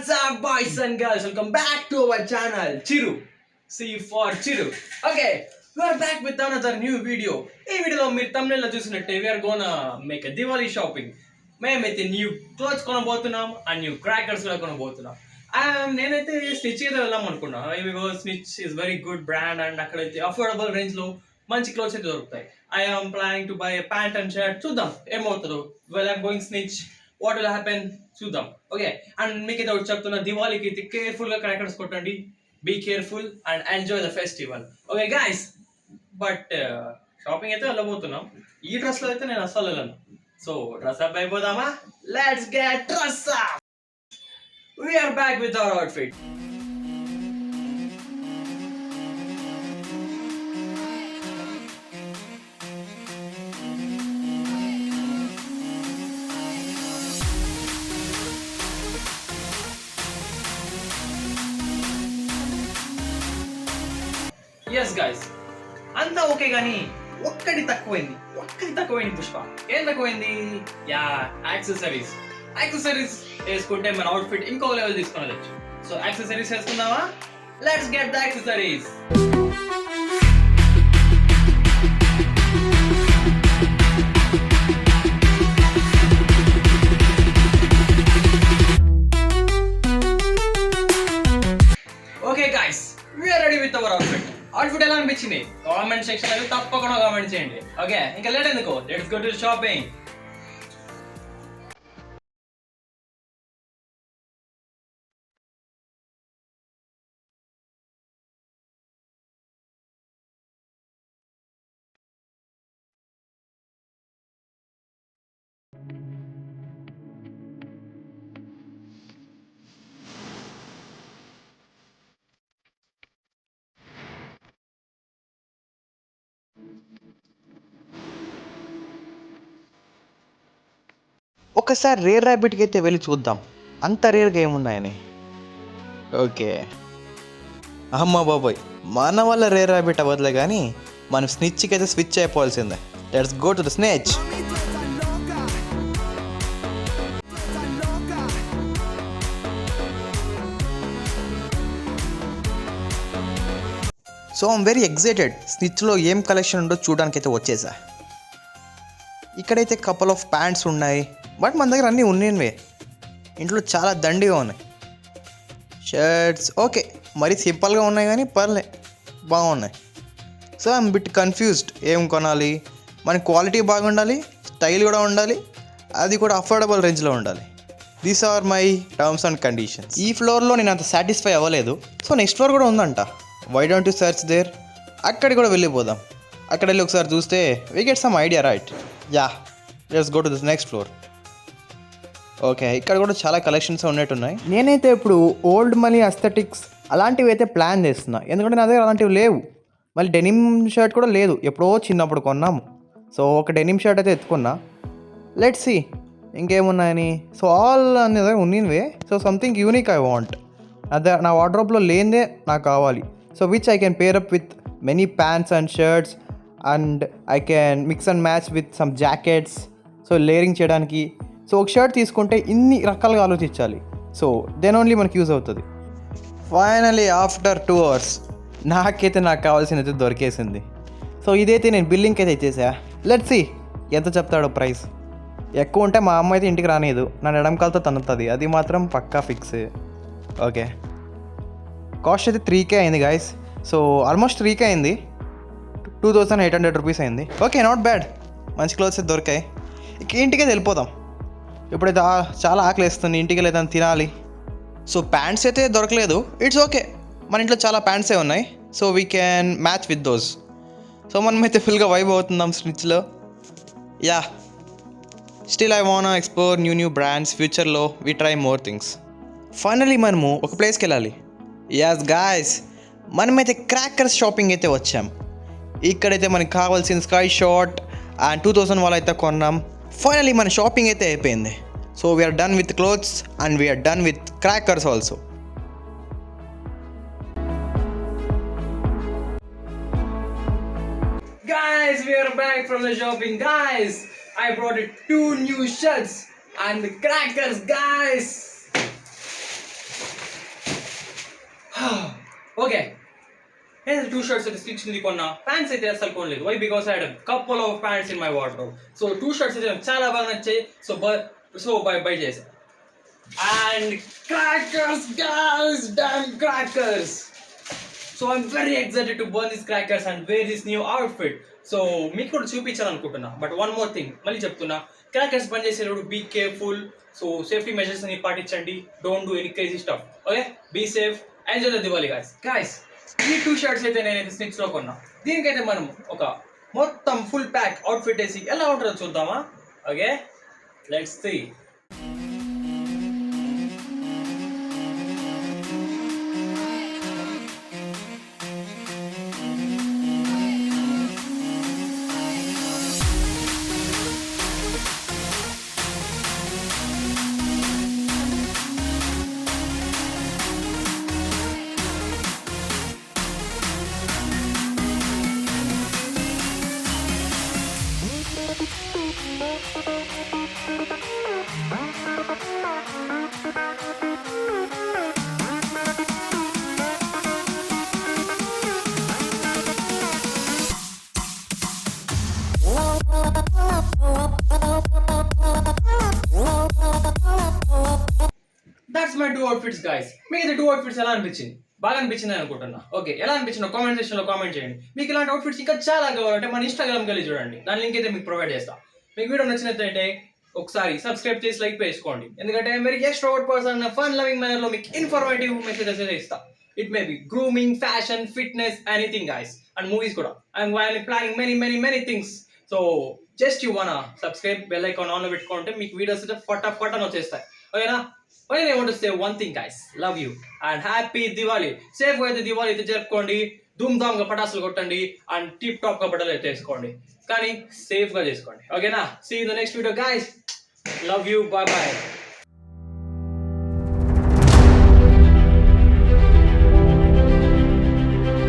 What's up, boys and girls? Welcome back to our channel, Chiru. C for Chiru. Okay, we are back with another new video. ఈ వీడియోలో మీరు thumbnail లో చూసినట్టే we are gonna make a Diwali shopping. మేమైతే new clothes కొనబోతున్నాం and new crackers కూడా కొనబోతున్నాం. నేనైతే స్నిచ్ అయితే వెళ్దాం అనుకున్నా. Snitch is very good brand and అక్కడైతే అఫోర్డబుల్ రేంజ్ లో మంచి క్లోత్స్ అయితే దొరుకుతాయి. I am planning to buy pant and shirt. చూద్దాం ఏమవుతుందో. Well I'm going Snitch. What will happen చూద్దాం. ఓకే, అండ్ మీకు అయితే ఒకటి చెప్తున్నా, దివాళీకి అయితే కేర్ఫుల్గా క్రాకర్స్ కొట్టండి. Be careful and enjoy the festival. Okay guys, but shopping అయితే వెళ్ళబోతున్నాం. ఈ డ్రెస్లో అయితే నేను అస్సలు వెళ్ళను. సో డ్రెస్ అప్ అయిపోదామా? Let's get dress up. We are back with our outfit. Yes guys, అంతా ఓకే కానీ ఒక్కటి తక్కువైంది పుష్ప. ఏం తక్కువైంది? యా, యాక్సెసరీస్ వేసుకుంటే మన అవుట్ఫిట్ ఇంకో లెవెల్ తీసుకుని వచ్చు. సో యాక్సెసరీస్ వేసుకుందామా? Let's get the accessories. Okay guys, we're ready with our outfit ఎలా అనిపించింది కామెంట్ సెక్షన్ లో తప్పకుండా కామెంట్ చేయండి. ఓకే, ఇంకా లేట్ ఎందుకు, లెట్స్ గో టు షాపింగ్. ఒకసారి రేర్ ర్యాబిట్కి అయితే వెళ్ళి చూద్దాం అంత రేర్గా ఏమున్నాయని. ఓకే, అమ్మ బాబోయ్, మన వల్ల రేర్ ర్యాబిట్ అవ్వదులే కానీ మనం స్నిచ్కి అయితే స్విచ్ అయిపోవాల్సిందే. Let's go to the Snitch. So I'm very excited. స్నిచ్లో ఏం కలెక్షన్ ఉందో చూడడానికి అయితే వచ్చేసా. ఇక్కడైతే కపుల్ ఆఫ్ ప్యాంట్స్ ఉన్నాయి, బట్ మన దగ్గర అన్నీ ఉన్నవే. ఇంట్లో చాలా దండిగా ఉన్నాయి. షర్ట్స్ ఓకే, మరీ సింపుల్గా ఉన్నాయి కానీ పర్లే, బాగున్నాయి. సో ఐఎమ్ బిట్ కన్ఫ్యూజ్డ్ ఏం కొనాలి. మన క్వాలిటీ బాగుండాలి, స్టైల్ కూడా ఉండాలి, అది కూడా అఫోర్డబుల్ రేంజ్లో ఉండాలి. These are my terms and conditions. ఈ ఫ్లోర్లో నేను అంత సాటిస్ఫై అవ్వలేదు, సో నెక్స్ట్ ఫ్లోర్ కూడా ఉందంట. Why don't you search there? అక్కడికి కూడా వెళ్ళిపోదాం. అక్కడ వెళ్ళి ఒకసారి చూస్తే we get some idea, right? Yeah, let's go to this next floor. Okay, ఇక్కడ కూడా చాలా కలెక్షన్స్ ఉన్నట్టున్నాయి. నేనైతే ఇప్పుడు ఓల్డ్ మనీ అస్థెటిక్స్ అలాంటివి అయితే ప్లాన్ చేస్తున్నా, ఎందుకంటే నా దగ్గర అలాంటివి లేవు. మళ్ళీ డెనిమ్ షర్ట్ కూడా లేదు, ఎప్పుడో చిన్నప్పుడు కొన్నాము. సో ఒక డెనిమ్ షర్ట్ అయితే ఎత్తుకున్నా. లెట్స్ సీ ఇంకేమున్నాయని. సో ఆల్ అనే దగ్గర ఉన్నవే. So something unique I want. అదే నా వార్డ్రోబ్లో లేనిదే నాకు కావాలి. So which I can pair up with many pants and shirts and I can mix and match with some jackets. So layering చేయడానికి. సో ఒక షర్ట్ తీసుకుంటే ఇన్ని రకాలుగా ఆలోచించాలి. సో దెన్ ఓన్లీ మనకి యూజ్ అవుతుంది. ఫైనలీ ఆఫ్టర్ 2 hours నాకు కావాల్సినది దొరికేసింది. సో ఇదైతే నేను బిల్లింగ్కి అయితే ఇచ్చేసా. లెట్స్ సీ ఎంత చెప్తాడో ప్రైస్. ఎక్కువ ఉంటే మా అమ్మ అయితే ఇంటికి రానిదు, నన్ను ఎడంకాలతో తన్నుతుంది, అది మాత్రం పక్కా ఫిక్స్. ఓకే, కాస్ట్ అయితే 3K అయింది గాయస్. సో ఆల్మోస్ట్ 3K అయింది. 2800 రూపీస్ అయింది. Okay, not bad. మంచి క్లోత్స్ అయితే దొరికాయి. ఇంటికి వెళ్ళిపోదాం. ఇప్పుడైతే చాలా ఆకలి వేస్తుంది, ఇంటికి వెళ్ళేదాన్ని తినాలి. సో ప్యాంట్స్ అయితే దొరకలేదు, ఇట్స్ ఓకే. మన ఇంట్లో చాలా ప్యాంట్సే ఉన్నాయి. So we can match with those. So మనమైతే ఫుల్గా వైబ్ అవుతున్నాం స్నిచ్లో. Yeah, still I want explore new brands. ఫ్యూచర్లో we try more things. Finally మనము ఒక ప్లేస్కి వెళ్ళాలి. యాస్ గాయస్, మనమైతే క్రాకర్స్ షాపింగ్ అయితే వచ్చాం. ఇక్కడైతే మనకి కావాల్సిన స్కై షాట్ అండ్ 2000 వాళ్ళు అయితే కొన్నాం. ఫైనలీ మన షాపింగ్ అయితే అయిపోయింది. So we're done with clothes and we're done with crackers also. Guys, we are back from the shopping. Guys, I brought 2 new shirts and crackers, guys. Okay, నేను 2 shirts అయితే stitch ఉంది కొన్నా, pants అయితే అసలు కొనలేదు. Why? Because I had couple of pants in my wardrobe. So 2 shirts అయితే నాకు చాలా బాగా నచ్చాయి. సో బై చేశాను. And crackers guys, damn crackers. So I'm very excited to burn these crackers and wear this new outfit. So మీకు కూడా చూపించాలనుకుంటున్నా. But one more thing, మళ్ళీ చెప్తున్నా, క్రాకర్స్ బంద్ చేసేటప్పుడు be careful. So safety measures అని పాటించండి. Don't do any crazy stuff. Okay, be safe, enjoy the Diwali guys. ఈ 2 షర్ట్స్ అయితే నేనైతే స్నిక్స్లో కొన్నా. దీనికైతే మనం ఒక మొత్తం ఫుల్ ప్యాక్ అవుట్ఫిట్ వేసి ఎలా ఉంటుందో చూద్దామా? Okay, let's see. That's my 2 outfits guys. మీకు 2 అవుట్ఫిట్స్ ఎలా అనిపించింది? బాగా అనిపించింది అనుకుంటున్నా. ఓకే, ఎలా అనిపించిందో కామెంట్ సెక్షన్లో కామెంట్ చేయండి. మీకు ఇలాంటి అవుట్ఫిట్స్ ఇంకా చాలా కావాలంటే మన ఇన్స్టాగ్రామ్కి వెళ్ళి చూడండి. దాని లింక్ అయితే మీకు ప్రొవైడ్ చేస్తా. మీకు వీడియో నచ్చినట్లయితే ఒకసారి సబ్స్క్రైబ్ చేసి లైక్ వేసుకోండి. ఎందుకంటే మీరు ఎక్స్ట్రోవర్ట్ పర్సన్ ఫన్ లవింగ్ మేనర్లో మీకు ఇన్ఫర్మేటివ్ మెసేజెస్ అయితే ఇస్తా. It may be grooming, fashion, fitness, anything guys. And movies కూడా. I'm planning many things. So just you wanna subscribe, bell icon ఆన్లో పెట్టుకుంటే మీకు వీడియోస్ అయితే ఫటాఫట్ అని వచ్చేస్తాయి. ఓకేనా? Only I want to say one thing guys, love you and happy Diwali. Safe గా అయితే దివాళీ అయితే జరుపుకోండి, ధూమ్ ధామ్ గా పటాసులు కొట్టండి అండ్ టిప్ టాప్ గా బట్టలు అయితే వేసుకోండి, కానీ సేఫ్ గా చేసుకోండి. ఓకేనా? See you in the next video guys. Love you, bye bye.